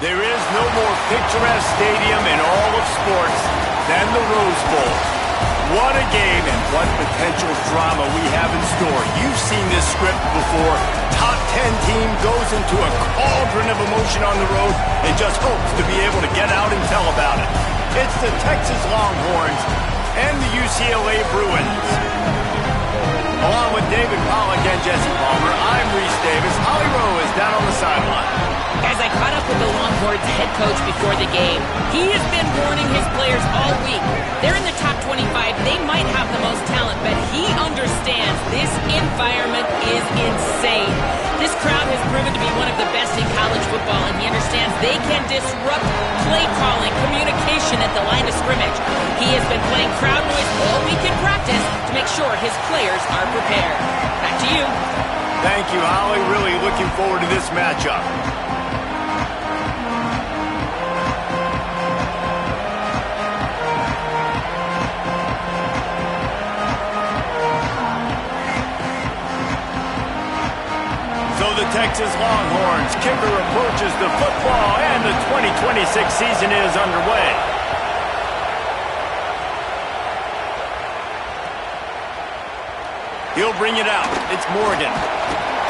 There is no more picturesque stadium in all of sports than the Rose Bowl. What a game and what potential drama we have in store. You've seen this script before. Top 10 team goes into a cauldron of emotion on the road and just hopes to be able to get out and tell about it. It's the Texas Longhorns and the UCLA Bruins. Along with David Pollack and Jesse Palmer, I'm Reese Davis. Holly Rowe is down on the sideline. As I caught up with the Longhorns head coach before the game, he has been warning his players all week. They're in the top 25. They might have the most talent, but he understands this environment is insane. This crowd has proven to be one of the best in college football, and he understands they can disrupt play calling, communication at the line of scrimmage. He has been playing crowd noise all week in practice to make sure his players are prepared. Back to you. Thank you, Holly. Really looking forward to this matchup. So the Texas Longhorns kicker approaches the football, and the 2026 season is underway. He'll bring it out. It's Morgan.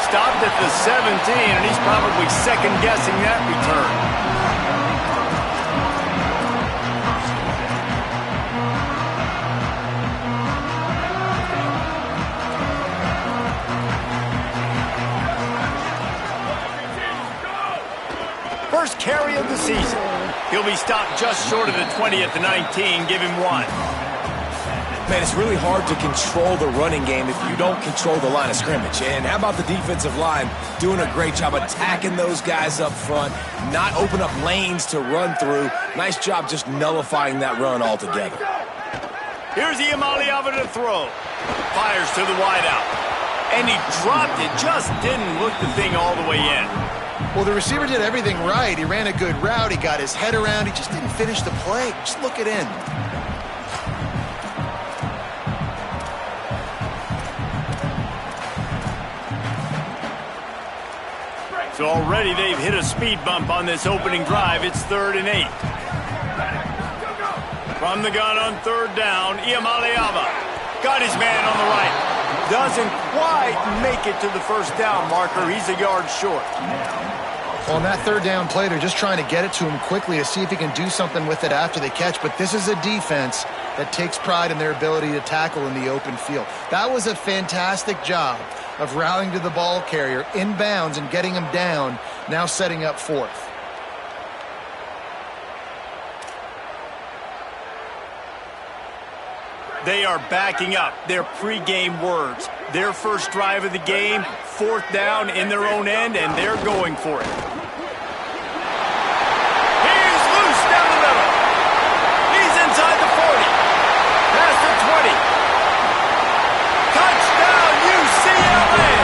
Stopped at the 17, and he's probably second-guessing that return. First carry of the season. He'll be stopped just short of the 20 at the 19. Give him one. Man, it's really hard to control the running game if you don't control the line of scrimmage. And how about the defensive line doing a great job attacking those guys up front, not open up lanes to run through. Nice job just nullifying that run altogether. Here's Iamaleava to throw. Fires to the wideout. And he dropped it. Just didn't look the thing all the way in. Well, the receiver did everything right. He ran a good route. He got his head around. He just didn't finish the play. Just look it in. So already they've hit a speed bump on this opening drive. It's 3rd and 8. From the gun on 3rd down, Iamaleava got his man on the right. Doesn't quite make it to the first down marker. He's a yard short. On that 3rd down play, they're just trying to get it to him quickly to see if he can do something with it after the catch. But this is a defense that takes pride in their ability to tackle in the open field. That was a fantastic job of rallying to the ball carrier inbounds and getting him down, now setting up 4th. They are backing up their pregame words. Their first drive of the game, 4th down in their own end, and they're going for it. He's loose down the middle. He's inside the 40. Past the 20. Touchdown, UCLA.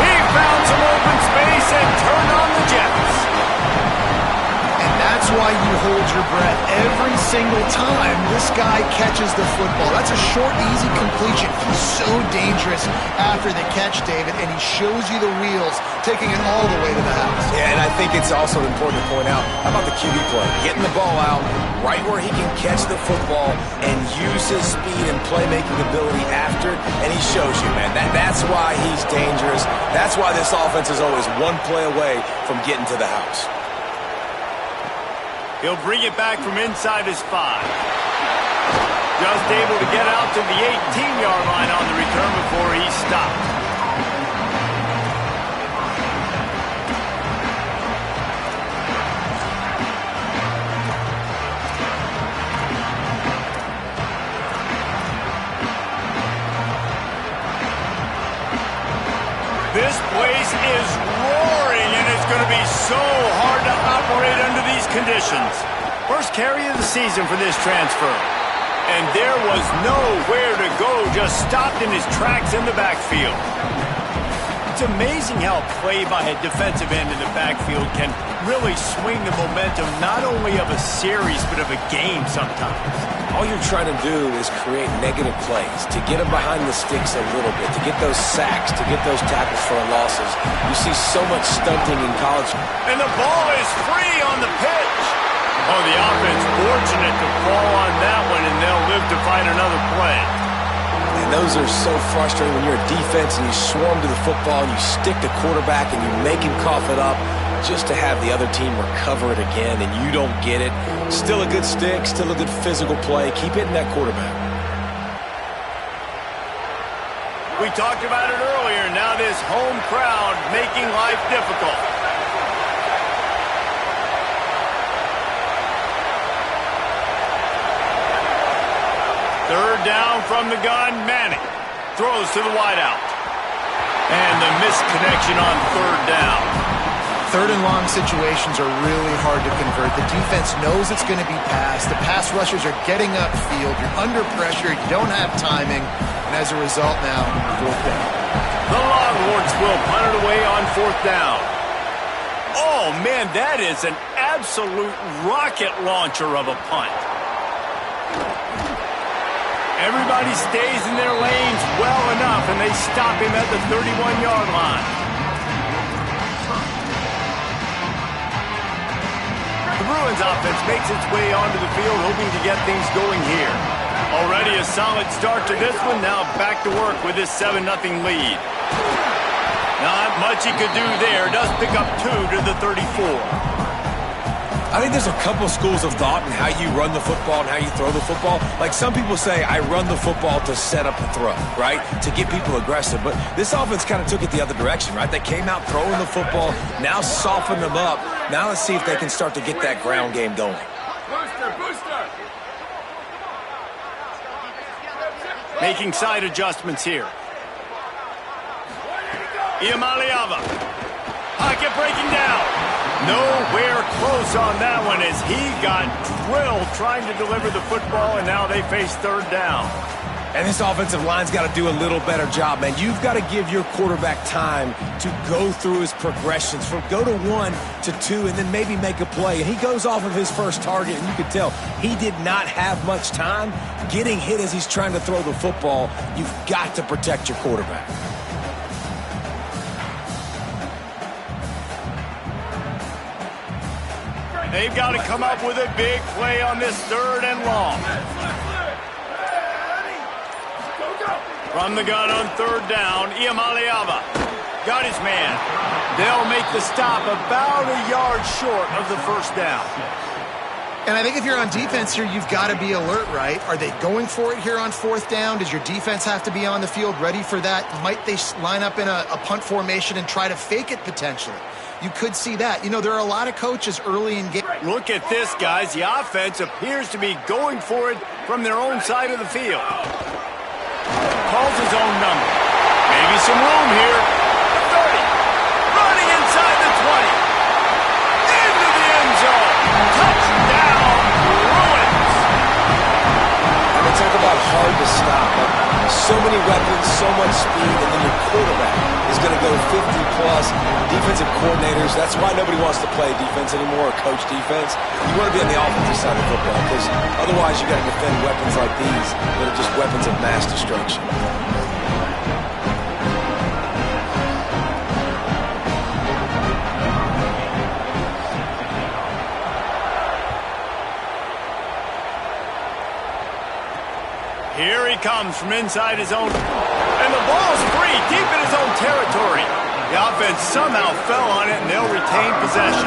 He found some open space and turned on the Jets. And that's why you hold your breath every single time this guy catches the football. That's a short, easy completion. He's so dangerous after the catch, David, and he shows you the wheels, taking it all the way to the house. Yeah, and I think it's also important to point out, how about the QB play? Getting the ball out right where he can catch the football and use his speed and playmaking ability after, and he shows you, man. That's why he's dangerous. That's why this offense is always one play away from getting to the house. He'll bring it back from inside his 5. Just able to get out to the 18-yard line on the return before he stopped. This place is roaring, and it's going to be so hard to operate under these conditions. First carry of the season for this transfer. And there was nowhere to go, just stopped in his tracks in the backfield. It's amazing how play by a defensive end in the backfield can really swing the momentum not only of a series, but of a game sometimes. all you're trying to do is create negative plays, to get them behind the sticks a little bit, to get those sacks, to get those tackles for losses. You see so much stunting in college. And the ball is free on the pitch. Oh, the offense fortunate to fall on that one, and they'll live to fight another play. And those are so frustrating when you're a defense and you swarm to the football and you stick the quarterback and you make him cough it up just to have the other team recover it again and you don't get it. Still a good stick, still a good physical play. Keep hitting that quarterback. We talked about it earlier. Now this home crowd making life difficult. Third down from the gun, Manning throws to the wideout. And the missed connection on third down. Third and long situations are really hard to convert. The defense knows it's going to be passed. The pass rushers are getting upfield. You're under pressure. You don't have timing. And as a result now, fourth down. The Longhorns will punt it away on fourth down. Oh, man, that is an absolute rocket launcher of a punt. Everybody stays in their lanes well enough, and they stop him at the 31-yard line. The Bruins offense makes its way onto the field, hoping to get things going here. Already a solid start to this one. Now back to work with this 7-0 lead. Not much he could do there. Does pick up 2 to the 34. I think there's a couple schools of thought in how you run the football and how you throw the football. Like some people say, I run the football to set up the throw, right? To get people aggressive. But this offense kind of took it the other direction, right? They came out throwing the football, now soften them up. Now let's see if they can start to get that ground game going. Booster. Making side adjustments here. Iamaleava. Pocket breaking down. Nowhere close on that one as he got drilled trying to deliver the football, and now they face third down. And this offensive line's got to do a little better job, man. You've got to give your quarterback time to go through his progressions from go to 1 to 2 and then maybe make a play. And he goes off of his first target, and you can tell he did not have much time getting hit as he's trying to throw the football. You've got to protect your quarterback. They've got to come up with a big play on this third and long. From the gun on third down, Iamaleava got his man. They'll make the stop about a yard short of the first down. And I think if you're on defense here, you've got to be alert, right? Are they going for it here on fourth down? Does your defense have to be on the field ready for that? Might they line up in a punt formation and try to fake it potentially? You could see that. You know, there are a lot of coaches early in game. Look at this, guys. The offense appears to be going for it from their own side of the field. Calls his own number. Maybe some room here. 30. Running inside the 20. Into the end zone. Touchdown, Bruins. And they talk about hard to stop. So many weapons, so much speed, and then your quarterback is going to go 50-plus. Defensive coordinators, that's why nobody wants to play defense anymore or coach defense. You want to be on the offensive side of the football because otherwise you got to defend weapons like these that are just weapons of mass destruction. Here he comes from inside his own. And the ball's free, deep in his own territory. The offense somehow fell on it, and they'll retain possession.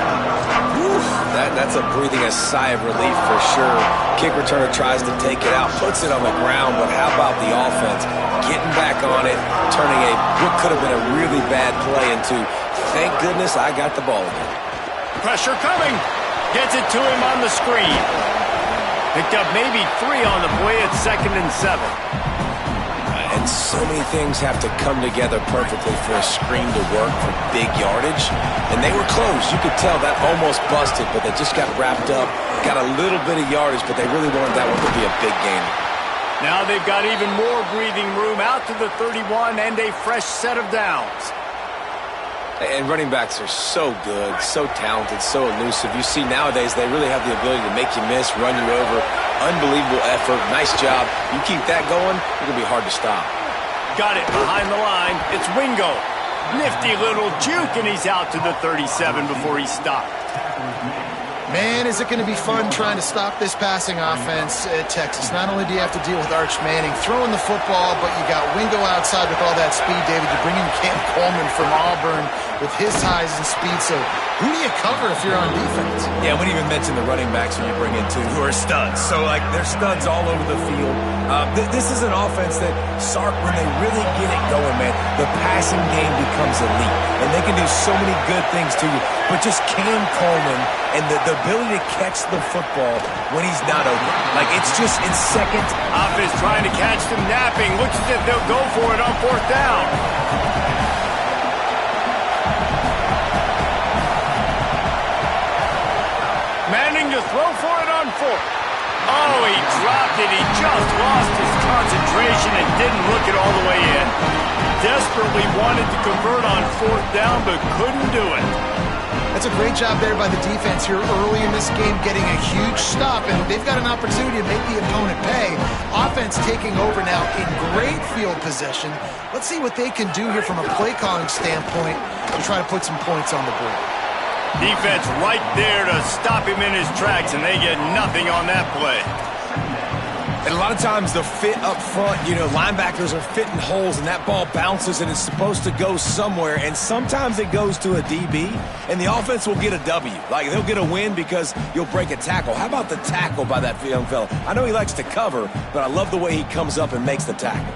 Oof, that's a breathing a sigh of relief for sure. Kick returner tries to take it out, puts it on the ground, but how about the offense getting back on it, turning what could have been a really bad play into, thank goodness I got the ball again. Pressure coming. Gets it to him on the screen. Picked up maybe 3 on the play at 2nd and 7. And so many things have to come together perfectly for a screen to work for big yardage. And they were close. You could tell that almost busted, but they just got wrapped up, got a little bit of yardage, but they really wanted that one to be a big game. Now they've got even more breathing room out to the 31 and a fresh set of downs. And running backs are so good, so talented, so elusive. You see nowadays they really have the ability to make you miss, run you over. Unbelievable effort. Nice job. You keep that going, it'll be hard to stop. Got it behind the line. It's Wingo. Nifty little juke, and he's out to the 37 before he stopped. Man, is it going to be fun trying to stop this passing offense at Texas. Not only do you have to deal with Arch Manning throwing the football, but you got Wingo outside with all that speed, David. You bring in Cam Coleman from Auburn with his size and speed. So who do you cover if you're on defense? Yeah, we didn't even mention the running backs when you bring in two, who are studs. So, like, they're studs all over the field. This is an offense that, Sark, when they really get it going, man, the passing game becomes elite. And they can do so many good things to you. But just Cam Coleman and the ability to catch the football when he's not open. Like, it's just in second. Offense trying to catch them napping. Looks as if they'll go for it on 4th down. Manning to throw for it on 4th. Oh, he dropped it. He just lost his concentration and didn't look it all the way in. Desperately wanted to convert on 4th down, but couldn't do it. That's a great job there by the defense here early in this game, getting a huge stop, and they've got an opportunity to make the opponent pay. Offense taking over now in great field possession. Let's see what they can do here from a play calling standpoint to try to put some points on the board. Defense right there to stop him in his tracks, and they get nothing on that play. And a lot of times the fit up front, you know, linebackers are fitting holes and that ball bounces and it's supposed to go somewhere. And sometimes it goes to a DB and the offense will get a W. Like, they'll get a win because you'll break a tackle. How about the tackle by that young fella? I know he likes to cover, but I love the way he comes up and makes the tackle.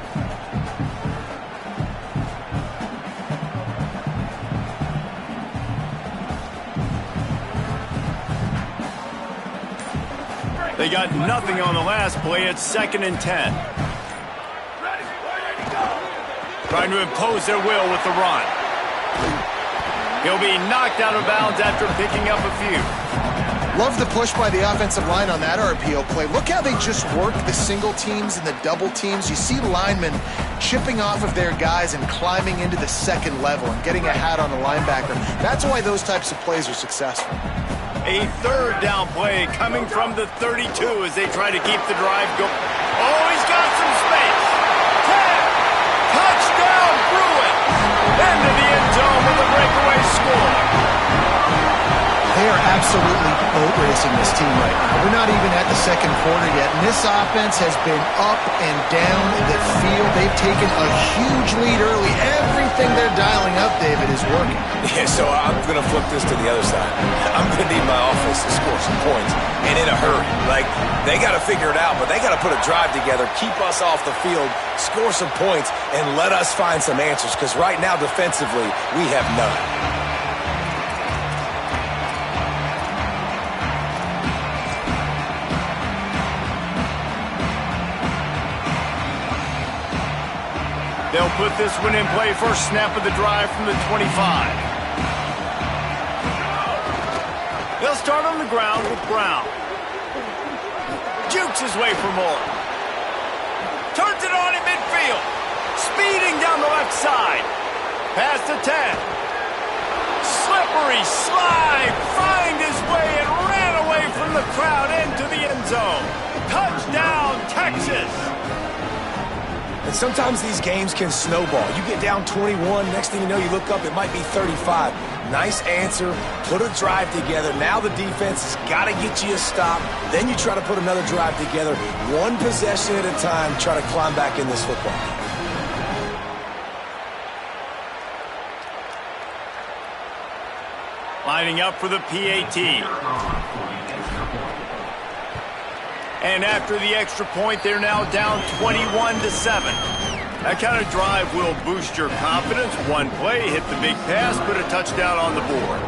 They got nothing on the last play. It's 2nd and 10. Trying to impose their will with the run. He'll be knocked out of bounds after picking up a few. Love the push by the offensive line on that RPO play. Look how they just work the single teams and the double teams. You see linemen chipping off of their guys and climbing into the second level and getting a hat on the linebacker. That's why those types of plays are successful. A 3rd down play coming from the 32 as they try to keep the drive going. Oh, he's got some space. 10. Touchdown, Bruins. Into the end zone with a breakaway score. They are absolutely boat racing this team right now. We're not even at the second quarter yet, and this offense has been up and down the field. They've taken a huge lead early. Everything they're dialing up, David, is working. Yeah, so I'm going to flip this to the other side. I'm going to need my offense to score some points, and in a hurry. Like, they got to figure it out, but they got to put a drive together, keep us off the field, score some points, and let us find some answers, because right now, defensively, we have none. They'll put this one in play. First snap of the drive from the 25. They'll start on the ground with Brown. Jukes his way for more. Turns it on in midfield. Speeding down the left side. Past the 10. Slippery slide. Find his way and ran away from the crowd into the end zone. Touchdown, Texas. And sometimes these games can snowball. You get down 21, next thing you know, you look up, it might be 35. Nice answer, put a drive together. Now the defense has got to get you a stop. Then you try to put another drive together. One possession at a time, try to climb back in this football game. Lining up for the PAT. And after the extra point, they're now down 21-7. That kind of drive will boost your confidence. One play, hit the big pass, put a touchdown on the board.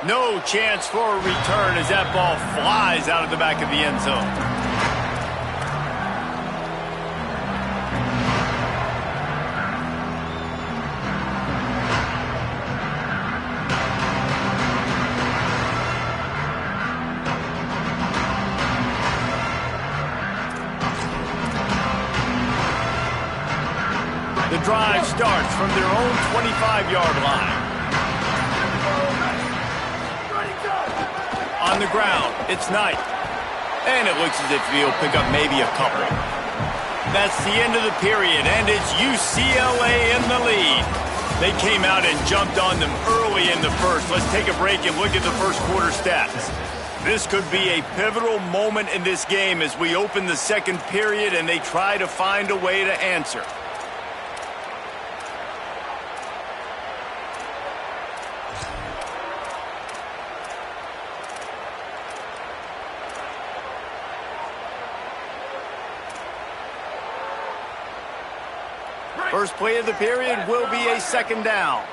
No chance for a return as that ball flies out of the back of the end zone. The drive starts from their own 25-yard line. On the ground, it's Knight. And it looks as if he'll pick up maybe a couple. That's the end of the period, and it's UCLA in the lead. They came out and jumped on them early in the first. Let's take a break and look at the first quarter stats. This could be a pivotal moment in this game as we open the second period and they try to find a way to answer. First play of the period will be a second down.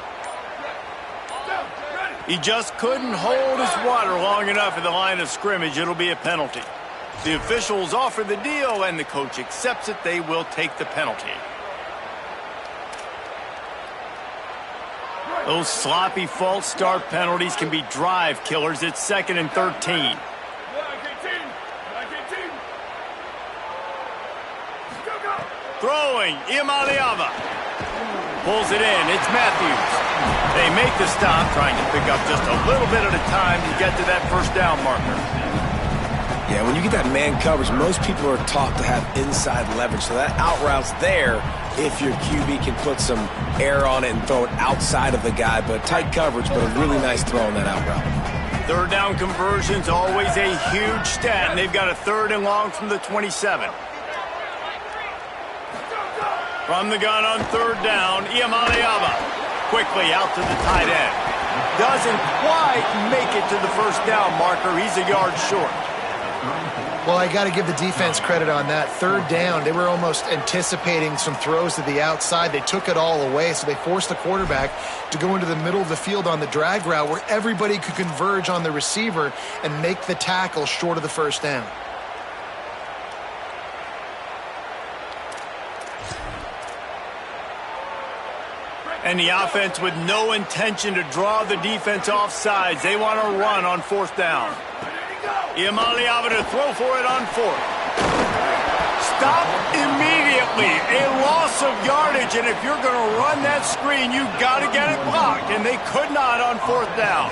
He just couldn't hold his water long enough at the line of scrimmage. It'll be a penalty. The officials offer the deal, and the coach accepts it. They will take the penalty. Those sloppy false start penalties can be drive killers. It's 2nd and 13. Throwing, Iamaleava. Pulls it in, it's Matthews. They make the stop, trying to pick up just a little bit at a time to get to that first down marker. Yeah, when you get that man coverage, most people are taught to have inside leverage. So that out route's there if your QB can put some air on it and throw it outside of the guy. But tight coverage, but a really nice throw on that out route. Third down conversion's always a huge stat, and they've got a 3rd and long from the 27. From the gun on 3rd down, Iamaleava quickly out to the tight end. Doesn't quite make it to the first down marker. He's a yard short. Well, I got to give the defense credit on that. 3rd down, they were almost anticipating some throws to the outside. They took it all away, so they forced the quarterback to go into the middle of the field on the drag route where everybody could converge on the receiver and make the tackle short of the first down. And the offense with no intention to draw the defense off sides. They want to run on 4th down. Iamaleava to throw for it on 4th. Stop immediately. A loss of yardage, and if you're going to run that screen, you've got to get it blocked, and they could not on 4th down.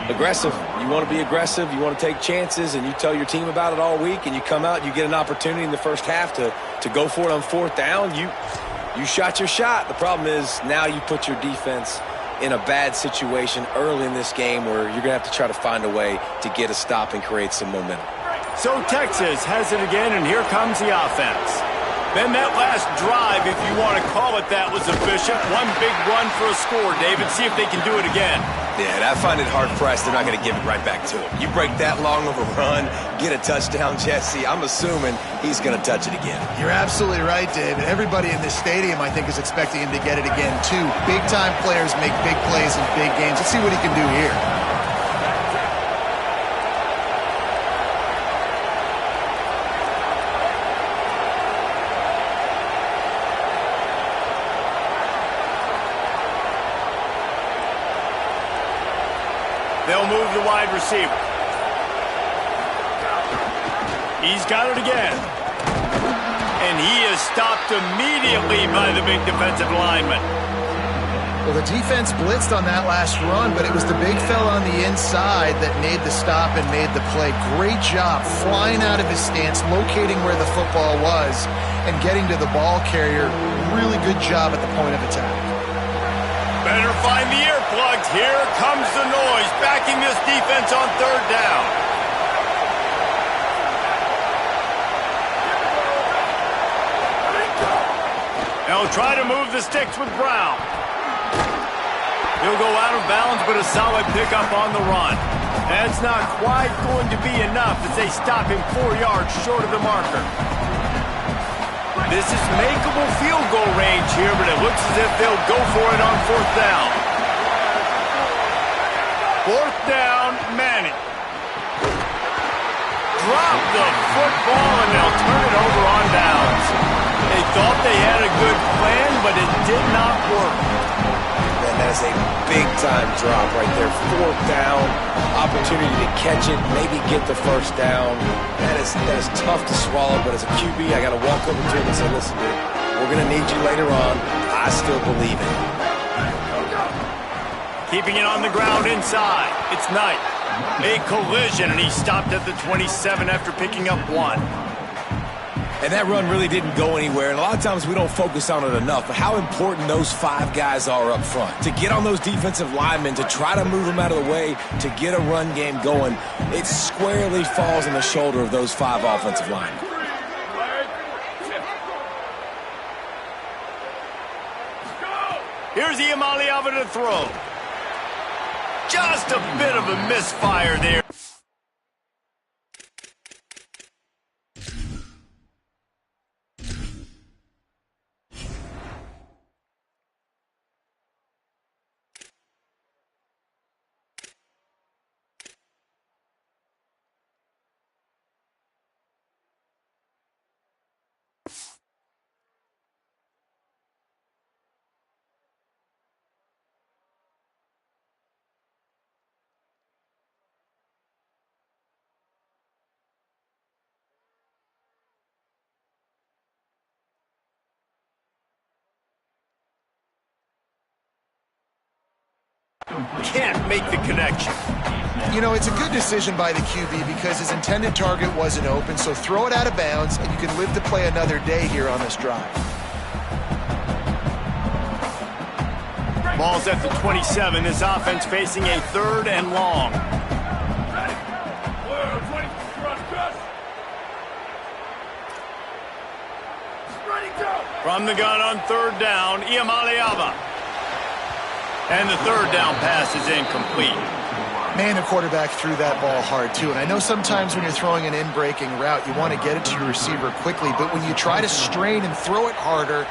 Aggressive. You want to be aggressive. You want to take chances, and you tell your team about it all week, and you come out and you get an opportunity in the first half to go for it on 4th down. You shot your shot. The problem is now you put your defense in a bad situation early in this game where you're going to have to try to find a way to get a stop and create some momentum. So Texas has it again, and here comes the offense. Then that last drive, if you want to call it that, was efficient. One big run for a score, David. See if they can do it again. Yeah, I find it hard-pressed. They're not going to give it right back to him. You break that long of a run, get a touchdown, Jesse, I'm assuming he's going to touch it again. You're absolutely right, David. Everybody in this stadium, I think, is expecting him to get it again, too. Big-time players make big plays in big games. Let's see what he can do here. They'll move the wide receiver. He's got it again. And he is stopped immediately by the big defensive lineman. Well, the defense blitzed on that last run, but it was the big fella on the inside that made the stop and made the play. Great job flying out of his stance, locating where the football was, and getting to the ball carrier. Really good job at the point of attack. Better find the earplugs. Here comes the noise, backing this defense on 3rd down. They'll try to move the sticks with Brown. He'll go out of bounds, but a solid pickup on the run. That's not quite going to be enough as they stop him 4 yards short of the marker. This is makeable field goal range here, but it looks as if they'll go for it on 4th down. 4th down, Manning. Drop the football, and they'll turn it over on downs. They thought they had a good plan, but it did not work. Man, that is a big-time drop right there. 4th down, opportunity to catch it, maybe get the first down. That is tough to swallow, but as a QB, I got to walk over to him and say, listen, dude, We're going to need you later on. I still believe it. Keeping it on the ground inside. It's Knight. A collision, and he stopped at the 27 after picking up 1. And that run really didn't go anywhere. And a lot of times we don't focus on it enough, but how important those 5 guys are up front. To get on those defensive linemen, to try to move them out of the way, to get a run game going, it squarely falls on the shoulder of those 5 offensive linemen. Here's Iamaleava to throw. Just a bit of a misfire there. Can't make the connection. You know, it's a good decision by the QB because his intended target wasn't open, so throw it out of bounds, and you can live to play another day here on this drive. Ball's at the 27. This offense facing a 3rd and long. From the gun on 3rd down, Iamaleava. And the 3rd down pass is incomplete. Man, the quarterback threw that ball hard, too. And I know sometimes when you're throwing an in-breaking route, you want to get it to your receiver quickly. But when you try to strain and throw it harder,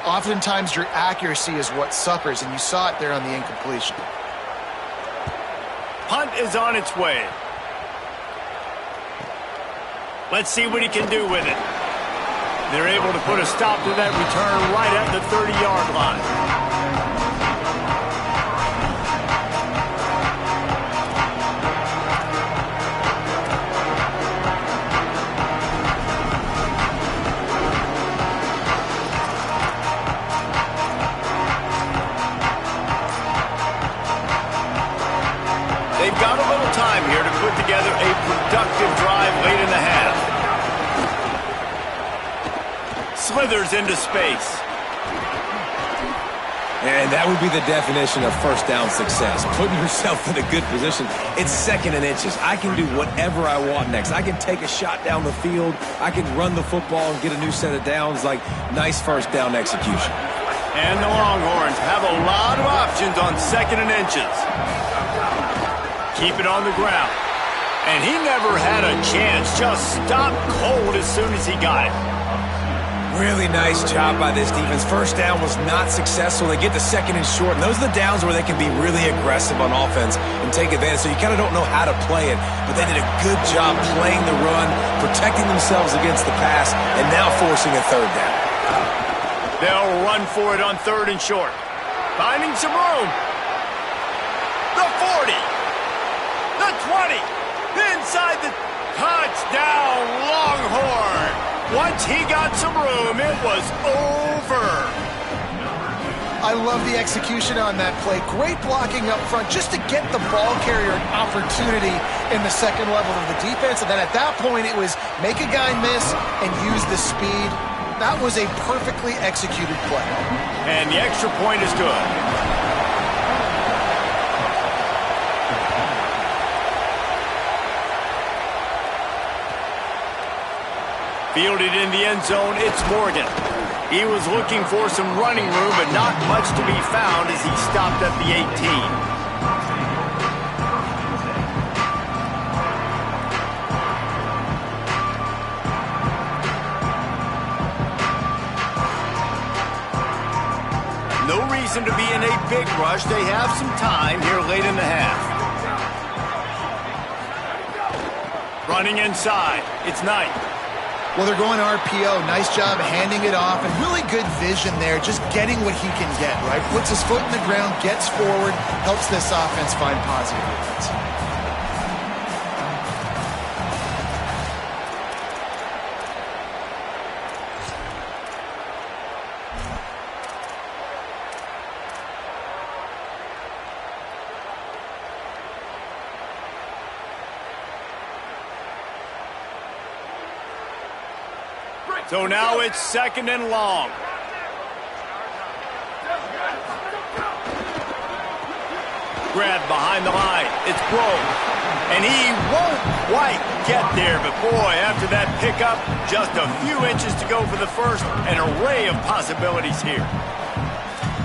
oftentimes your accuracy is what suffers. And you saw it there on the incompletion. Punt is on its way. Let's see what he can do with it. They're able to put a stop to that return right at the 30-yard line. They've got a little time here to put together a productive drive late in the half. Slithers into space. And that would be the definition of first down success, putting yourself in a good position. It's 2nd and inches. I can do whatever I want next. I can take a shot down the field. I can run the football and get a new set of downs. Like, nice first down execution. And the Longhorns have a lot of options on 2nd and inches. Keep it on the ground. And he never had a chance. Just stopped cold as soon as he got it. Really nice job by this defense. First down was not successful. They get to 2nd and short, and those are the downs where they can be really aggressive on offense and take advantage. So you kind of don't know how to play it, but they did a good job playing the run, protecting themselves against the pass, and now forcing a 3rd down. They'll run for it on 3rd and short. Finding some room. The 40. The 20. Inside the touchdown, Longhorn. Once he got some room, it was over. I love the execution on that play. Great blocking up front just to get the ball carrier an opportunity in the 2nd level of the defense. And then at that point, it was make a guy miss and use the speed. That was a perfectly executed play. And the extra point is good. Fielded in the end zone, it's Morgan. He was looking for some running room, but not much to be found as he stopped at the 18. No reason to be in a big rush. They have some time here late in the half. Running inside, it's Knight. Well, they're going RPO. Nice job handing it off, and really good vision there, just getting what he can get, right? Puts his foot in the ground, gets forward, helps this offense find positive moments. So now it's 2nd and long. Grab behind the line. It's broke. And he won't quite get there. But boy, after that pickup, just a few inches to go for the first. An array of possibilities here.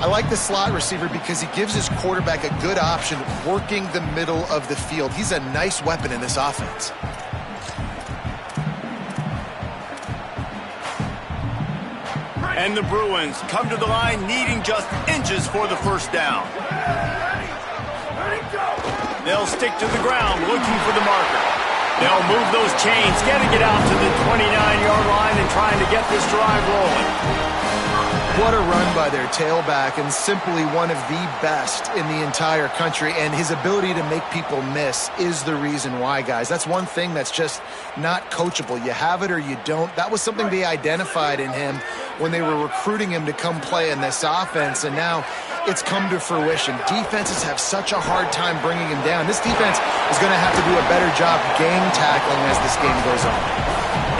I like the slot receiver because he gives his quarterback a good option working the middle of the field. He's a nice weapon in this offense. And the Bruins come to the line needing just inches for the first down. They'll stick to the ground looking for the marker. They'll move those chains, getting it out to the 29-yard line and trying to get this drive rolling. What a run by their tailback, and simply one of the best in the entire country. And his ability to make people miss is the reason why, guys. That's one thing that's just not coachable. You have it or you don't. That was something they identified in him when they were recruiting him to come play in this offense, and now it's come to fruition. Defenses have such a hard time bringing him down. This defense is going to have to do a better job gang tackling as this game goes on.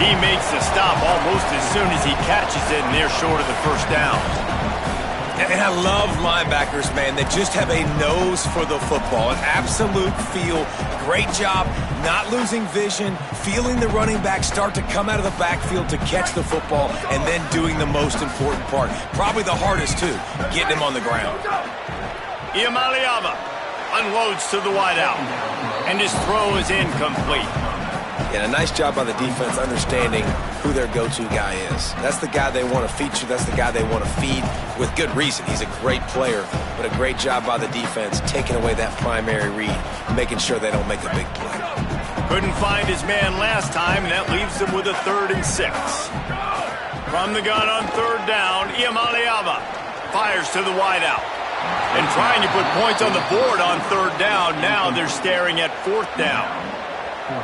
He makes the stop almost as soon as he catches it, and they're short of the first down. And I love linebackers, man, that just have a nose for the football, an absolute feel. Great job not losing vision, feeling the running back start to come out of the backfield to catch the football, and then doing the most important part. Probably the hardest, too, getting him on the ground. Iamaleava unloads to the wideout, and his throw is incomplete. And a nice job by the defense understanding who their go-to guy is. That's the guy they want to feature. That's the guy they want to feed with good reason. He's a great player, but a great job by the defense taking away that primary read, making sure they don't make a big play. Couldn't find his man last time, and that leaves them with a 3rd and 6. From the gun on 3rd down, Iamaleava fires to the wideout. And trying to put points on the board on 3rd down, now they're staring at 4th down.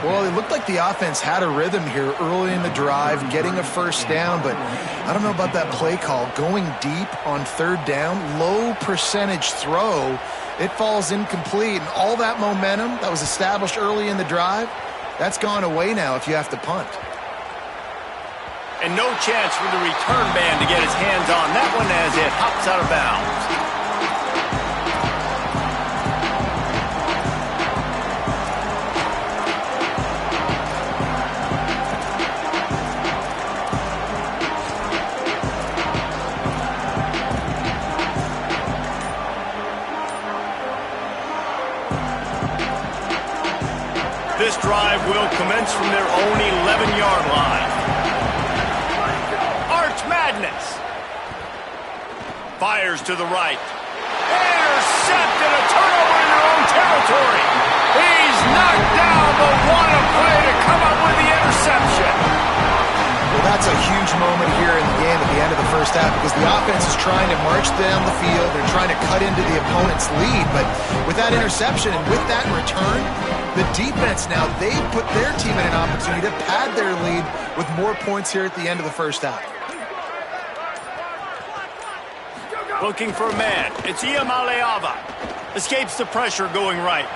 Well, it looked like the offense had a rhythm here early in the drive, getting a first down, but I don't know about that play call. Going deep on 3rd down, low percentage throw, it falls incomplete, and all that momentum that was established early in the drive, that's gone away now if you have to punt. And no chance for the return man to get his hands on that one as it hops out of bounds. This drive will commence from their own 11-yard line. Arch Madness. Fires to the right. Intercepted, a turnover in their own territory. He's knocked down, but what a play to come up with the interception. Well, that's a huge moment here in the game at the end of the first half because the offense is trying to march down the field. They're trying to cut into the opponent's lead, but with that interception and with that return, the defense now, they put their team in an opportunity to pad their lead with more points here at the end of the first half. Looking for a man. It's Iamaleava. Escapes the pressure going right.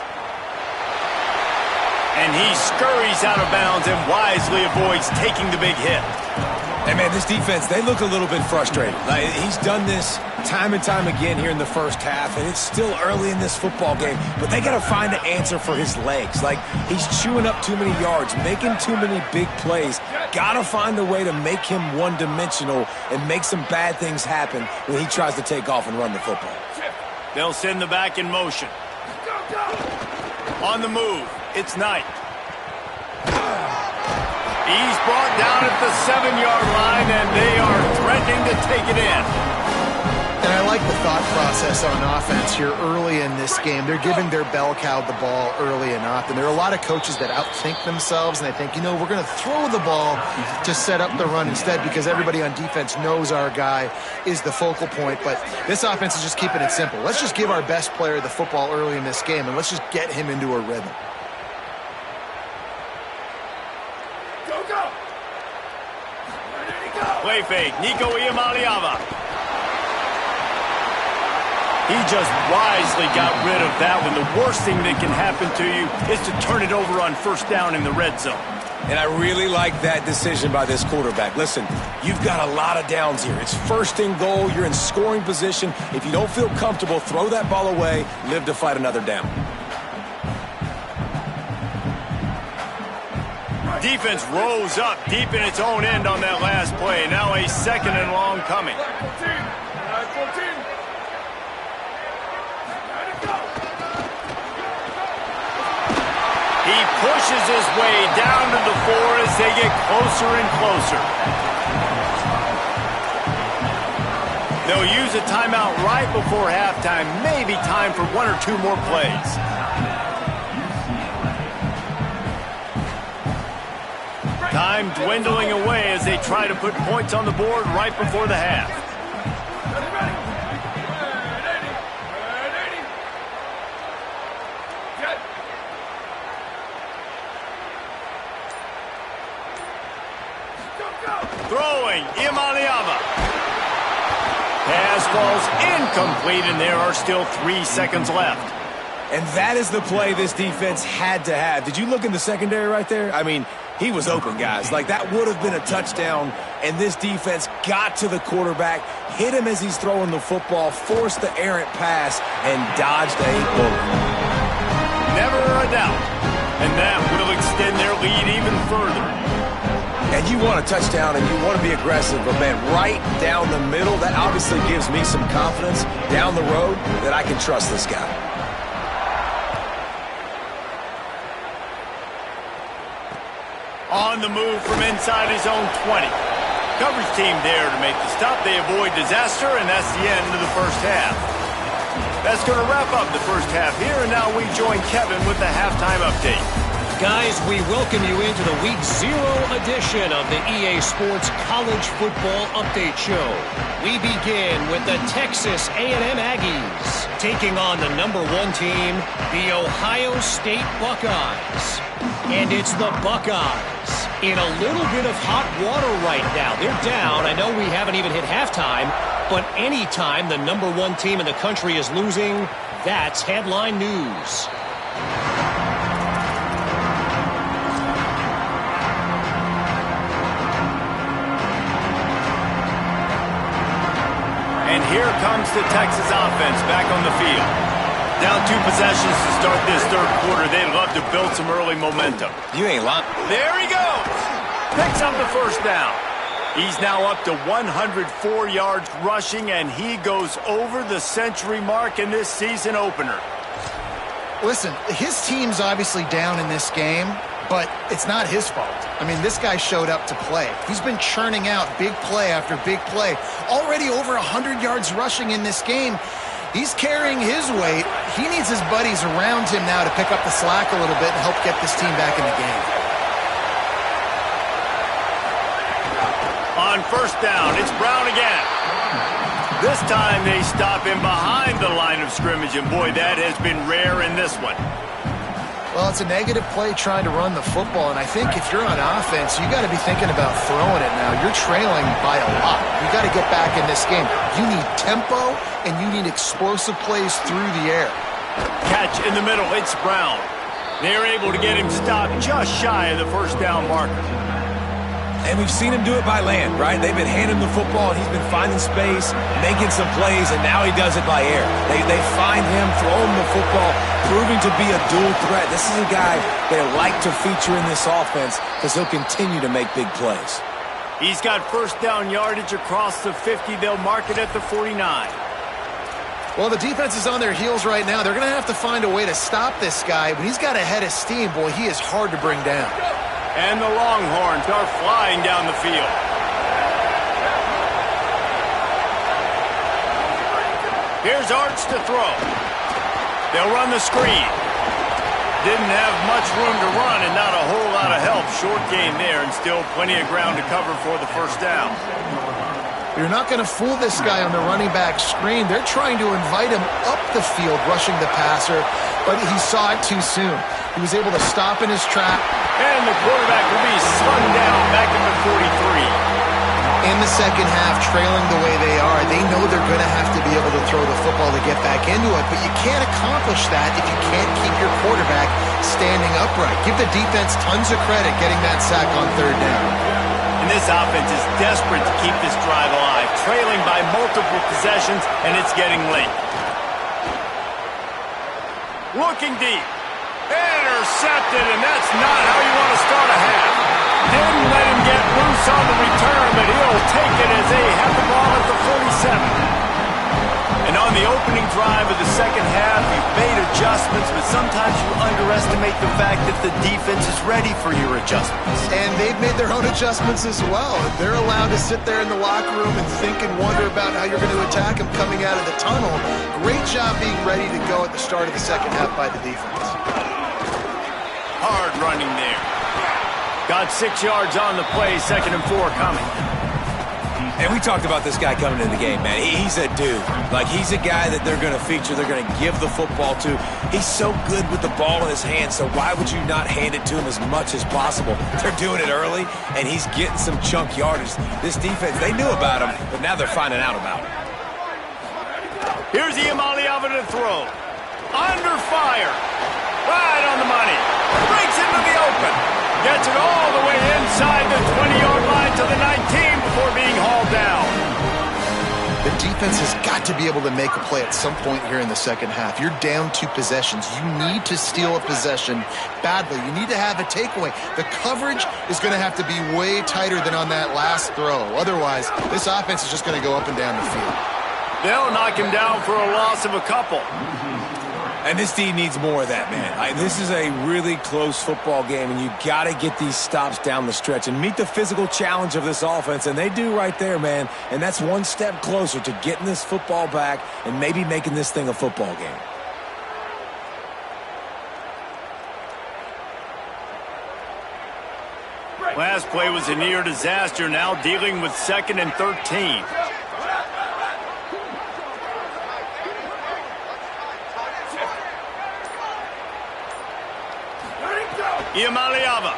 And he scurries out of bounds and wisely avoids taking the big hit. Hey, man, this defense, they look a little bit frustrated. Like, he's done this time and time again here in the first half, and it's still early in this football game, but they got to find an answer for his legs. Like, he's chewing up too many yards, making too many big plays. Got to find a way to make him one-dimensional and make some bad things happen when he tries to take off and run the football. They'll send the back in motion. On the move, it's Knight. He's brought down at the 7-yard line, and they are threatening to take it in. And I like the thought process on offense here early in this game. They're giving their bell cow the ball early and often. There are a lot of coaches that outthink themselves, and they think, you know, we're going to throw the ball to set up the run instead because everybody on defense knows our guy is the focal point. But this offense is just keeping it simple. Let's just give our best player the football early in this game, and let's just get him into a rhythm. Play fake, Nico Iamaleava. He just wisely got rid of that one. The worst thing that can happen to you is to turn it over on first down in the red zone. And I really like that decision by this quarterback. Listen, you've got a lot of downs here. It's first and goal. You're in scoring position. If you don't feel comfortable, throw that ball away. Live to fight another down. Defense rose up deep in its own end on that last play. Now a second and long coming. He pushes his way down to the 4 as they get closer and closer. They'll use a timeout right before halftime. Maybe time for 1 or 2 more plays. Time dwindling away as they try to put points on the board right before the half. Throwing, Imaniama. Pass falls incomplete, and there are still 3 seconds left. And that is the play this defense had to have. Did you look in the secondary right there? I mean, he was open, guys. Like, that would have been a touchdown, and this defense got to the quarterback, hit him as he's throwing the football, forced the errant pass, and dodged a bullet. Never a doubt. And that will extend their lead even further. And you want a touchdown and you want to be aggressive, but, man, right down the middle, that obviously gives me some confidence down the road that I can trust this guy. On the move from inside his own 20. Coverage team there to make the stop. They avoid disaster, and that's the end of the first half. That's going to wrap up the first half here, and now we join Kevin with the halftime update. Guys, we welcome you into the Week 0 edition of the EA Sports College Football Update Show. We begin with the Texas A&M Aggies taking on the #1 team, the Ohio State Buckeyes. And it's the Buckeyes in a little bit of hot water right now. They're down. I know we haven't even hit halftime, but anytime the #1 team in the country is losing, that's headline news. And here comes the Texas offense back on the field. Down 2 possessions to start this third quarter. They'd love to build some early momentum. You ain't lying. There he goes. Picks up the first down. He's now up to 104 yards rushing, and he goes over the century mark in this season opener. Listen, his team's obviously down in this game, but it's not his fault. I mean, this guy showed up to play. He's been churning out big play after big play. Already over 100 yards rushing in this game. He's carrying his weight. He needs his buddies around him now to pick up the slack a little bit and help get this team back in the game. On first down, it's Brown again. This time they stop him behind the line of scrimmage, and boy, that has been rare in this one. Well, it's a negative play trying to run the football, and I think if you're on offense, you got to be thinking about throwing it now. You're trailing by a lot. You got to get back in this game. You need tempo, and you need explosive plays through the air. Catch in the middle, it's Brown. They're able to get him stopped just shy of the first down marker. And we've seen him do it by land, right? They've been handing him the football, and he's been finding space, making some plays, and now he does it by air. They find him, throw him the football, proving to be a dual threat. This is a guy they like to feature in this offense because he'll continue to make big plays. He's got first down yardage across the 50. They'll mark it at the 49. Well, the defense is on their heels right now. They're going to have to find a way to stop this guy. When he's got a head of steam, boy, he is hard to bring down. And the Longhorns are flying down the field. Here's Arch to throw. They'll run the screen. Didn't have much room to run and not a whole lot of help. Short game there and still plenty of ground to cover for the first down. You're not going to fool this guy on the running back screen. They're trying to invite him up the field, rushing the passer, but he saw it too soon. He was able to stop in his track. And the quarterback will be slung down back at the 43. In the second half, trailing the way they are, they know they're going to have to be able to throw the football to get back into it, but you can't accomplish that if you can't keep your quarterback standing upright. Give the defense tons of credit getting that sack on third down. And this offense is desperate to keep this drive alive, trailing by multiple possessions, and it's getting late. Looking deep. Intercepted, and that's not how you want to start a half. Didn't let him get loose on the return, but he'll take it as they have the ball at the 47. And on the opening drive of the second half, you've made adjustments, but sometimes you underestimate the fact that the defense is ready for your adjustments. And they've made their own adjustments as well. They're allowed to sit there in the locker room and think and wonder about how you're going to attack them coming out of the tunnel. Great job being ready to go at the start of the second half by the defense. Hard running there. Got 6 yards on the play, 2nd and 4 coming. And we talked about this guy coming into the game, man. He's a dude. Like, he's a guy that they're going to feature, they're going to give the football to. He's so good with the ball in his hands, so why would you not hand it to him as much as possible? They're doing it early, and he's getting some chunk yardage. This defense, they knew about him, but now they're finding out about him. Here's Iamaleava to throw. Under fire. Right on the money. Breaks into the open. Gets it all the way inside the 20-yard line to the 19 before being hauled down. The defense has got to be able to make a play at some point here in the second half. You're down 2 possessions. You need to steal a possession badly. You need to have a takeaway. The coverage is going to have to be way tighter than on that last throw. Otherwise, this offense is just going to go up and down the field. They'll knock him down for a loss of a couple. And this team needs more of that, man. This is a really close football game, and you got to get these stops down the stretch and meet the physical challenge of this offense, and they do right there, man. And that's one step closer to getting this football back and maybe making this thing a football game. Last play was a near disaster, now dealing with 2nd and 13. Iamaleava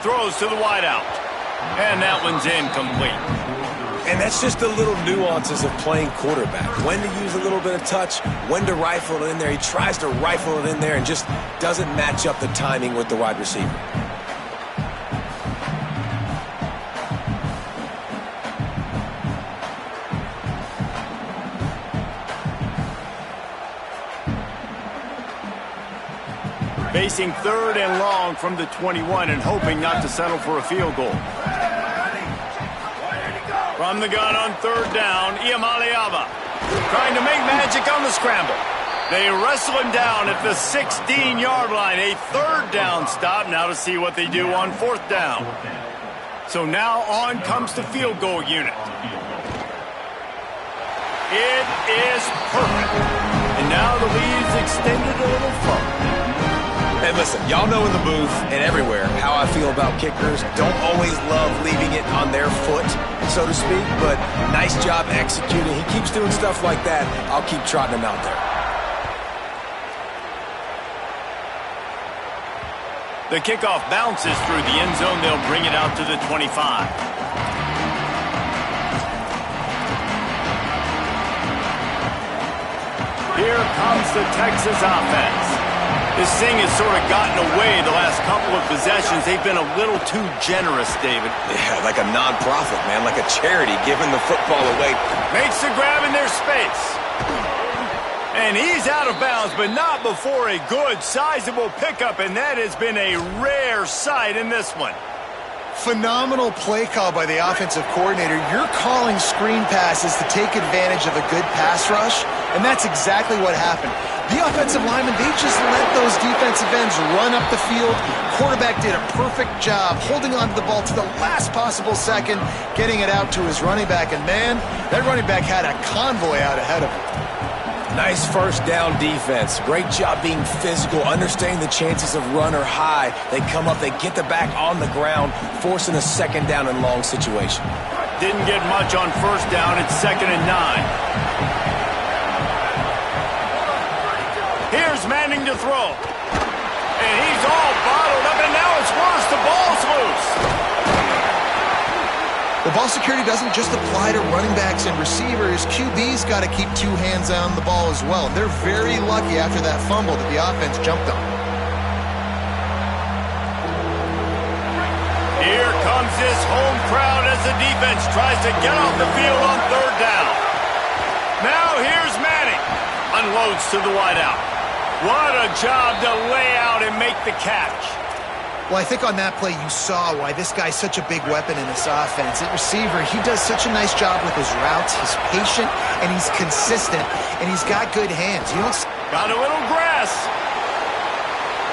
throws to the wideout, and that one's incomplete. And that's just the little nuances of playing quarterback. When to use a little bit of touch, when to rifle it in there. He tries to rifle it in there and just doesn't match up the timing with the wide receiver. Facing 3rd and long from the 21 and hoping not to settle for a field goal. From the gun on 3rd down, Iamaleava trying to make magic on the scramble. They wrestle him down at the 16-yard line. A 3rd down stop now to see what they do on 4th down. So now on comes the field goal unit. It is perfect. And now the lead is extended a little further. And listen, y'all know in the booth and everywhere how I feel about kickers. Don't always love leaving it on their foot, so to speak, but nice job executing. He keeps doing stuff like that. I'll keep trotting him out there. The kickoff bounces through the end zone. They'll bring it out to the 25. Here comes the Texas offense. This thing has sort of gotten away the last couple of possessions. They've been a little too generous, David. Yeah, like a non-profit, man, like a charity giving the football away. Makes the grab in their space. And he's out of bounds, but not before a good, sizable pickup, and that has been a rare sight in this one. Phenomenal play call by the offensive coordinator. You're calling screen passes to take advantage of a good pass rush, and that's exactly what happened. The offensive linemen, they just let those defensive ends run up the field. Quarterback did a perfect job holding on to the ball to the last possible second, getting it out to his running back, and man, that running back had a convoy out ahead of him. Nice 1st down defense. Great job being physical, understanding the chances of run are high. They come up, they get the back on the ground, forcing a 2nd down and long situation. Didn't get much on 1st down. It's 2nd and 9. Here's Manning to throw. And he's all bottled up, and now it's worse. The ball's loose. The ball security doesn't just apply to running backs and receivers. QB's got to keep 2 hands on the ball as well. And they're very lucky after that fumble that the offense jumped on. Here comes this home crowd as the defense tries to get off the field on 3rd down. Now here's Manning. Unloads to the wideout. What a job to lay out and make the catch. Well, I think on that play you saw why this guy's such a big weapon in this offense. At receiver, he does such a nice job with his routes. He's patient, and he's consistent, and he's got good hands. You don't... Got a little grass.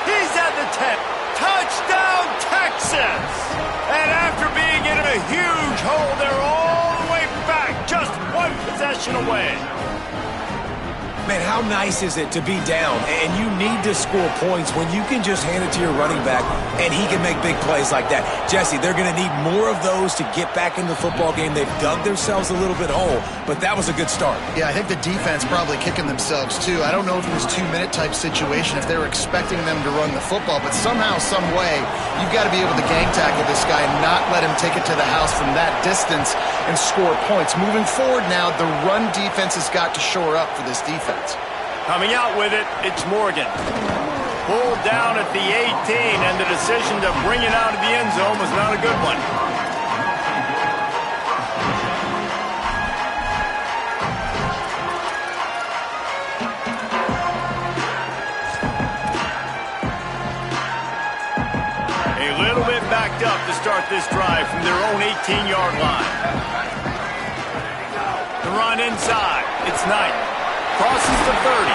He's at the 10. Touchdown, Texas! And after being in a huge hole, they're all the way back, just 1 possession away. Man, how nice is it to be down and you need to score points when you can just hand it to your running back and he can make big plays like that. Jesse, they're going to need more of those to get back into the football game. They've dug themselves a little bit hole, but that was a good start. Yeah, I think the defense probably kicking themselves too. I don't know if it was 2-minute type situation, if they were expecting them to run the football, but somehow, some way, you've got to be able to gang tackle this guy and not let him take it to the house from that distance and score points. Moving forward now, the run defense has got to shore up for this defense. Coming out with it, it's Morgan. Pulled down at the 18, and the decision to bring it out of the end zone was not a good one. A little bit backed up to start this drive from their own 18-yard line. The run inside. It's Knight. Crosses the 30.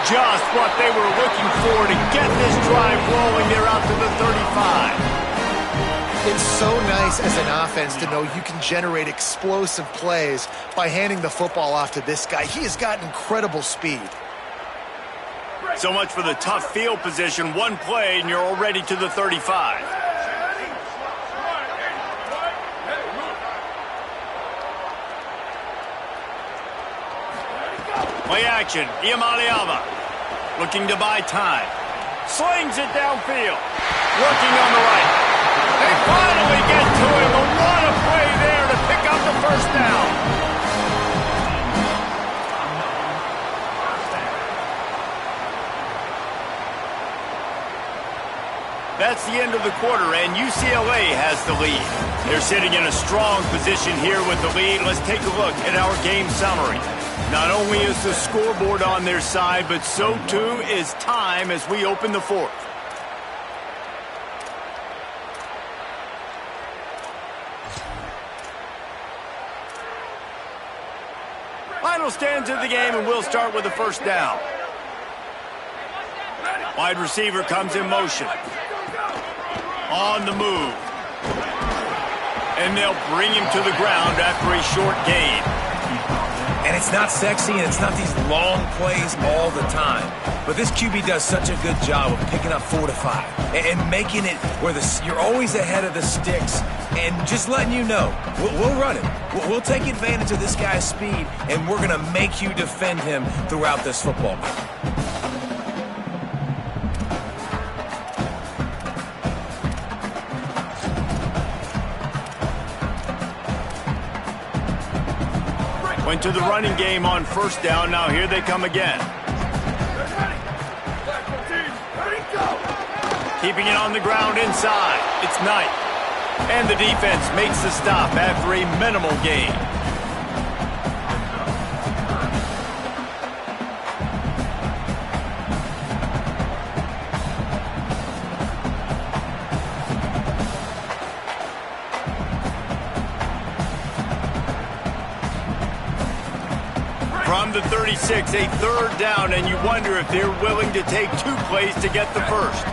Just what they were looking for to get this drive rolling. They're out to the 35. It's so nice as an offense to know you can generate explosive plays by handing the football off to this guy. He has got incredible speed. So much for the tough field position. One play and you're already to the 35. Play action. Iamaleava looking to buy time. Slings it downfield. Working on the right. They finally get to him. And what a play there to pick up the 1st down. That's the end of the quarter, and UCLA has the lead. They're sitting in a strong position here with the lead. Let's take a look at our game summary. Not only is the scoreboard on their side, but so too is time as we open the 4th. Final stands of the game, and we'll start with the 1st down. Wide receiver comes in motion. On the move. And they'll bring him to the ground after a short gain. And it's not sexy, and it's not these long plays all the time. But this QB does such a good job of picking up 4 to 5 and making it where you're always ahead of the sticks and just letting you know, we'll run it. We'll take advantage of this guy's speed, and we're going to make you defend him throughout this football game. Went to the running game on 1st down. Now here they come again. Keeping it on the ground inside. It's Knight. And the defense makes the stop after a minimal gain. From the 36, a 3rd down, and you wonder if they're willing to take 2 plays to get the 1st.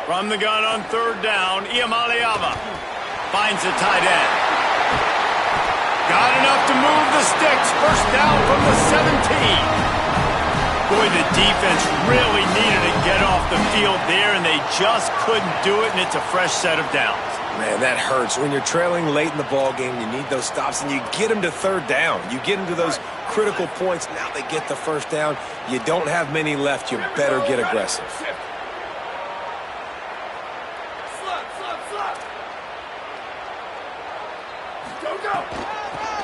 From the gun on 3rd down, Iamaleava finds a tight end. Got enough to move the sticks. 1st down from the 17. Boy, the defense really needed to get off the field there, and they just couldn't do it, and it's a fresh set of downs. Man, that hurts. When you're trailing late in the ball game, you need those stops, and you get them to 3rd down. You get them to those critical points. Now they get the 1st down. You don't have many left. You better get aggressive.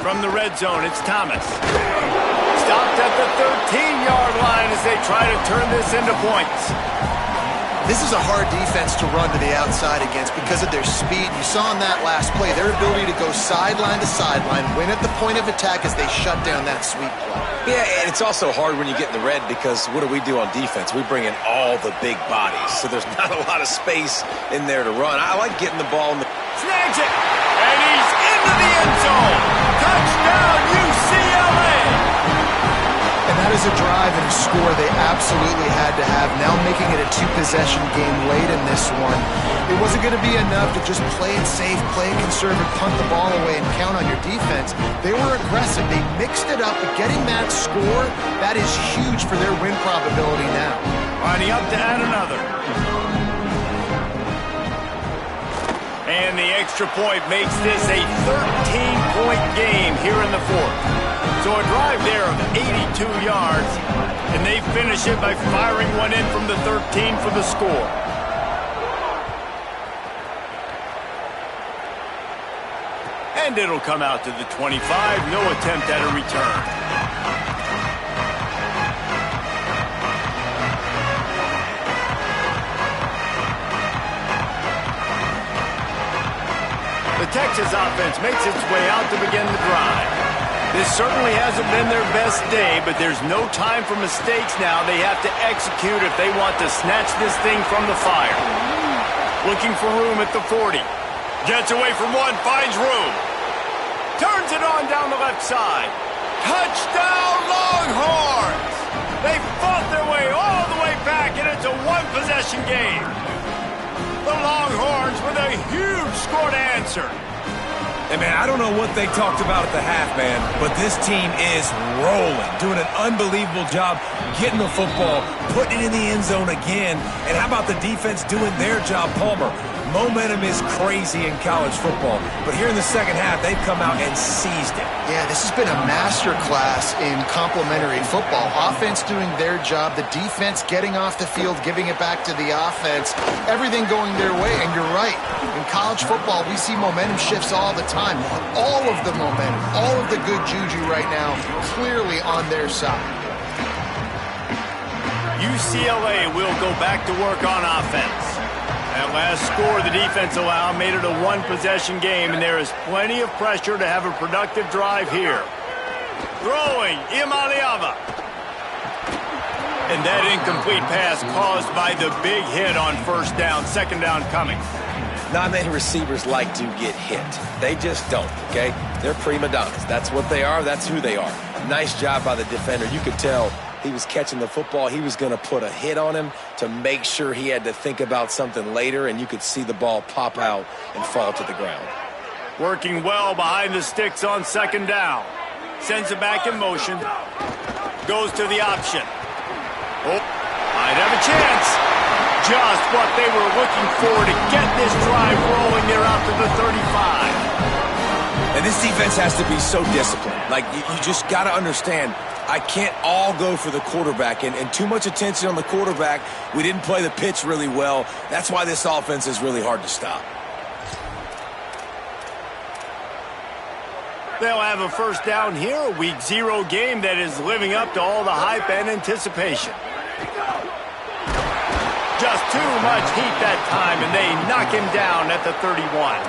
From the red zone, it's Thomas. Stopped at the 13-yard line as they try to turn this into points. This is a hard defense to run to the outside against because of their speed. You saw in that last play, their ability to go sideline to sideline, win at the point of attack as they shut down that sweep play. Yeah, and it's also hard when you get in the red because what do on defense? We bring in all the big bodies, so there's not a lot of space in there to run. I like getting the ball in the... Snags it, and he's into the end zone. Touchdown, UCLA! And that is a drive and a score they absolutely had to have. Now making it a two-possession game late in this one. It wasn't going to be enough to just play it safe, play it conservative, punt the ball away, and count on your defense. They were aggressive. They mixed it up, but getting that score, that is huge for their win probability now. Lining up to add another. And the extra point makes this a 13-point game here in the fourth. So a drive there of 82 yards, and they finish it by firing one in from the 13 for the score. And it'll come out to the 25, no attempt at a return. The Texas offense makes its way out to begin the drive. This certainly hasn't been their best day, but there's no time for mistakes now. They have to execute if they want to snatch this thing from the fire. Looking for room at the 40. Gets away from one, finds room. Turns it on down the left side. Touchdown, Longhorns! They fought their way all the way back, and it's a one-possession game. The Longhorns with a huge score to answer. And, man, I don't know what they talked about at the half, man, but this team is rolling, doing an unbelievable job getting the football, putting it in the end zone again. And how about the defense doing their job, Palmer? Momentum is crazy in college football, but here in the second half, they've come out and seized it. Yeah, this has been a master class in complementary football. Offense doing their job, the defense getting off the field, giving it back to the offense, everything going their way. And you're right, in college football, we see momentum shifts all the time. All of the momentum, all of the good juju right now, clearly on their side. UCLA will go back to work on offense. That last score the defense allowed made it a one-possession game, and there is plenty of pressure to have a productive drive here. Throwing, Imaliava. And that incomplete pass caused by the big hit on first down, second down coming. Not many receivers like to get hit. They just don't, okay? They're prima donnas. That's what they are. That's who they are. Nice job by the defender. You could tell he was catching the football. He was going to put a hit on him to make sure he had to think about something later, and you could see the ball pop out and fall to the ground. Working well behind the sticks on second down. Sends it back in motion. Goes to the option. Oh, might have a chance. Just what they were looking for to get this drive rolling there out to the 35. And this defense has to be so disciplined. Like, you just got to understand, I can't all go for the quarterback, and too much attention on the quarterback. We didn't play the pitch really well. That's why this offense is really hard to stop. They'll have a first down here, a week 0 game that is living up to all the hype and anticipation. Just too much heat that time, and they knock him down at the 31.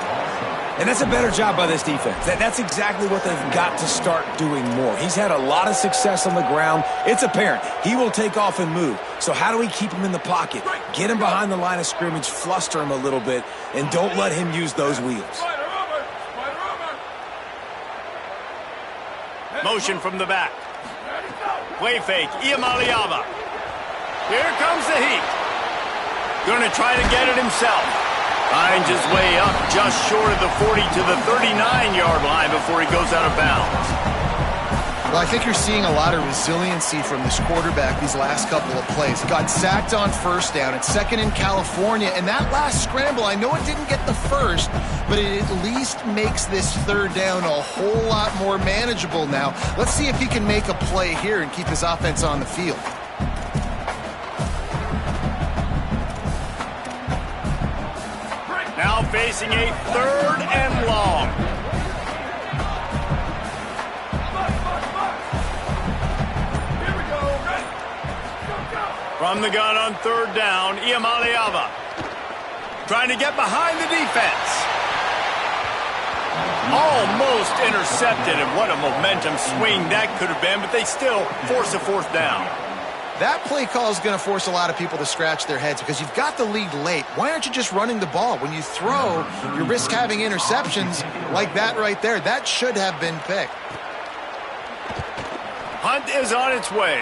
And that's a better job by this defense. That's exactly what they've got to start doing more. He's had a lot of success on the ground. It's apparent. He will take off and move. So how do we keep him in the pocket? Get him behind the line of scrimmage, fluster him a little bit, and don't let him use those wheels. Motion from the back. Play fake, Iamaleava. Here comes the heat. Going to try to get it himself. Finds his way up just short of the 40 to the 39-yard line before he goes out of bounds. Well, I think you're seeing a lot of resiliency from this quarterback these last couple of plays. Got sacked on first down. It's second in California. And that last scramble, I know it didn't get the first, but it at least makes this third down a whole lot more manageable now. Let's see if he can make a play here and keep his offense on the field. Now facing a third and long. From the gun on third down, Iamaleava trying to get behind the defense. Almost intercepted, and what a momentum swing that could have been, but they still force a fourth down. That play call is going to force a lot of people to scratch their heads because you've got the lead late. Why aren't you just running the ball? When you throw, you risk having interceptions like that right there. That should have been picked. Hunt is on its way.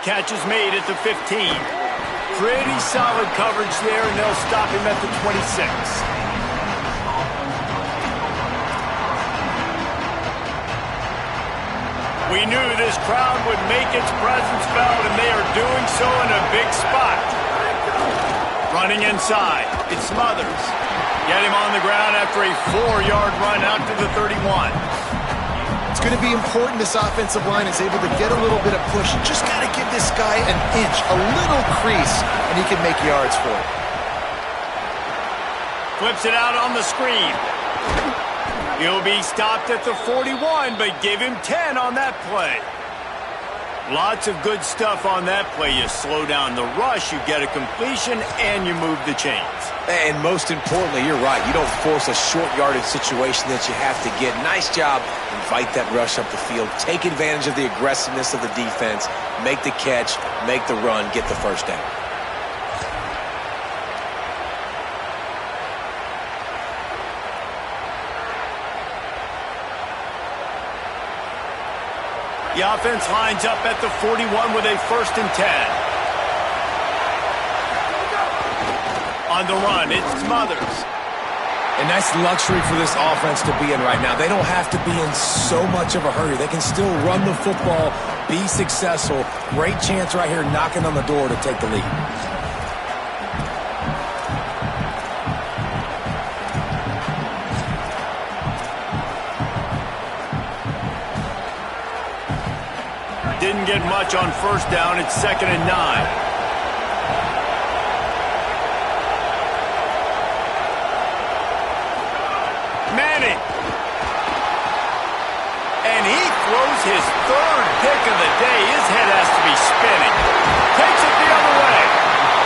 Catch is made at the 15. Pretty solid coverage there, and they'll stop him at the 26. We knew this crowd would make its presence felt, and they are doing so in a big spot. Running inside, it's Smothers. Get him on the ground after a 4-yard run out to the 31. It's going to be important this offensive line is able to get a little bit of push. You just got to give this guy an inch, a little crease, and he can make yards for it. Flips it out on the screen. He'll be stopped at the 41, but give him 10 on that play. Lots of good stuff on that play. You slow down the rush, you get a completion, and you move the chains. And most importantly, you're right. You don't force a short yardage situation that you have to get. Nice job. Invite that rush up the field. Take advantage of the aggressiveness of the defense. Make the catch, make the run, get the first down. The offense lines up at the 41 with a 1st and 10. On the run, it's Smothers. And that's luxury for this offense to be in right now. They don't have to be in so much of a hurry. They can still run the football, be successful. Great chance right here knocking on the door to take the lead. Didn't get much on 1st down. It's 2nd and 9. Manning. And he throws his 3rd pick of the day. His head has to be spinning. Takes it the other way.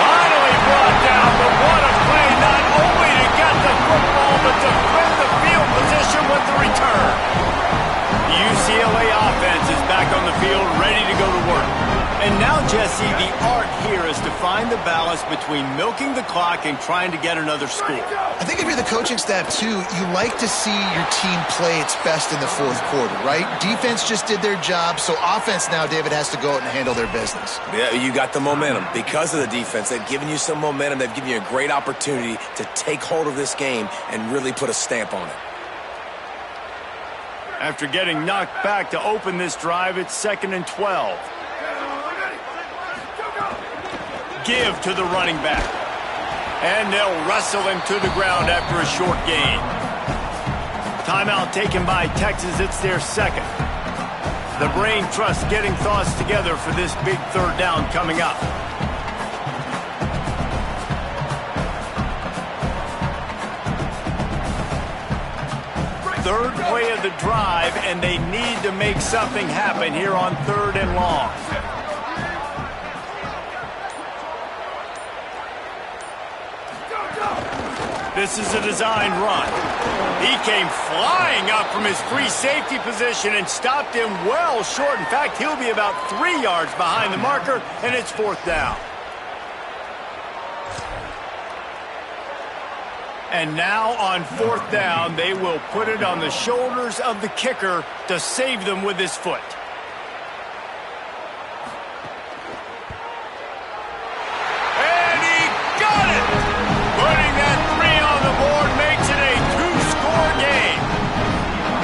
Finally brought down, but what a play. Not only to get the football, but to flip the field position with the return. The UCLA offense is back on the field, ready to go to work. And now, Jesse, the art here is to find the balance between milking the clock and trying to get another score. I think if you're the coaching staff, too, you like to see your team play its best in the 4th quarter, right? Defense just did their job, so offense now, David, has to go out and handle their business. Yeah, you got the momentum. Because of the defense, they've given you some momentum. They've given you a great opportunity to take hold of this game and really put a stamp on it. After getting knocked back to open this drive, it's 2nd and 12. Give to the running back. And they'll wrestle him to the ground after a short gain. Timeout taken by Texas. It's their 2nd. The brain trust getting thoughts together for this big 3rd down coming up. Third play of the drive, and they need to make something happen here on 3rd and long. This is a designed run. He came flying up from his free safety position and stopped him well short. In fact, he'll be about 3 yards behind the marker, and it's 4th down. And now on 4th down, they will put it on the shoulders of the kicker to save them with his foot. And he got it! Putting that 3 on the board makes it a 2-score game.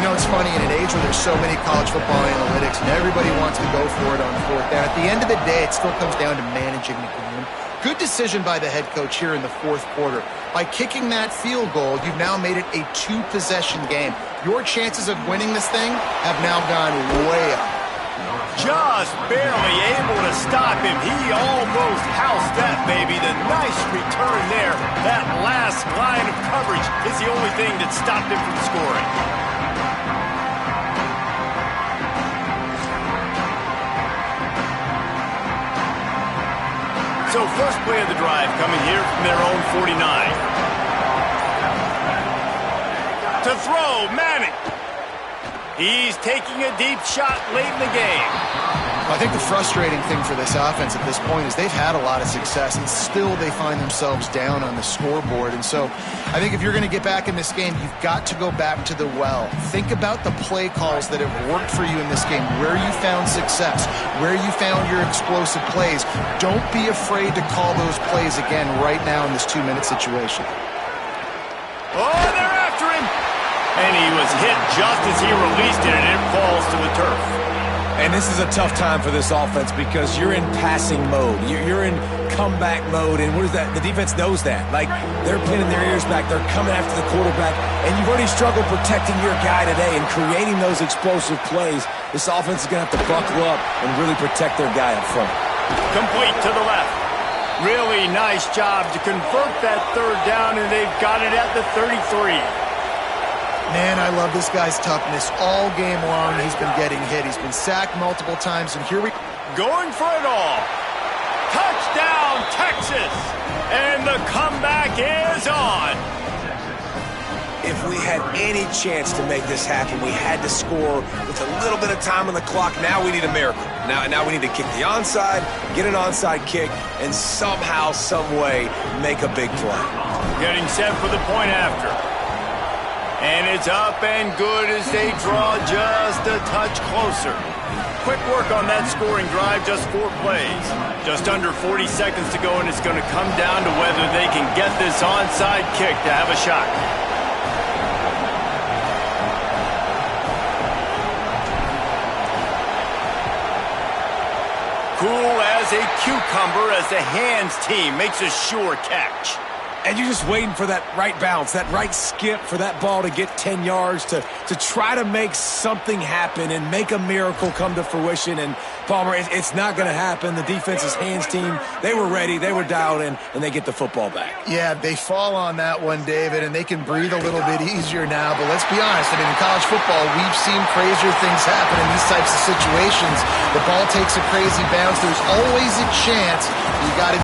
You know, it's funny, in an age where there's so many college football analytics and everybody wants to go for it on 4th down, at the end of the day, it still comes down to managing the game. Good decision by the head coach here in the 4th quarter. By kicking that field goal, you've now made it a 2-possession game. Your chances of winning this thing have now gone way up. Just barely able to stop him. He almost housed that baby. The nice return there. That last line of coverage is the only thing that stopped him from scoring. So first play of the drive coming here from their own 49. To throw, Manning. He's taking a deep shot late in the game. I think the frustrating thing for this offense at this point is they've had a lot of success, and still they find themselves down on the scoreboard. And so I think if you're going to get back in this game, you've got to go back to the well. Think about the play calls that have worked for you in this game, where you found success, where you found your explosive plays. Don't be afraid to call those plays again right now in this 2-minute situation. Oh, they're after him. And he was hit just as he released it, and it falls to the turf. And this is a tough time for this offense because you're in passing mode. You're in comeback mode, and what is that? The defense knows that. Like, they're pinning their ears back. They're coming after the quarterback, and you've already struggled protecting your guy today and creating those explosive plays. This offense is going to have to buckle up and really protect their guy up front. Complete to the left. Really nice job to convert that third down, and they've got it at the 33. Man, I love this guy's toughness. All game long, he's been getting hit. He's been sacked multiple times, and here we... Going for it all. Touchdown, Texas! And the comeback is on. If we had any chance to make this happen, we had to score with a little bit of time on the clock. Now we need a miracle. Now we need to kick the onside, get an onside kick, and somehow, some way, make a big play. Getting set for the point after. And it's up and good as they draw just a touch closer. Quick work on that scoring drive, just 4 plays. Just under 40 seconds to go, and it's going to come down to whether they can get this onside kick to have a shot. Cool as a cucumber as the hands team makes a sure catch. And you're just waiting for that right bounce, that right skip for that ball to get 10 yards to try to make something happen and make a miracle come to fruition. And, Palmer, it's not going to happen. The defense's hands team, they were ready, they were dialed in, and they get the football back. Yeah, they fall on that one, David, and they can breathe a little bit easier now. But let's be honest, I mean, in college football, we've seen crazier things happen in these types of situations. The ball takes a crazy bounce. There's always a chance. You got to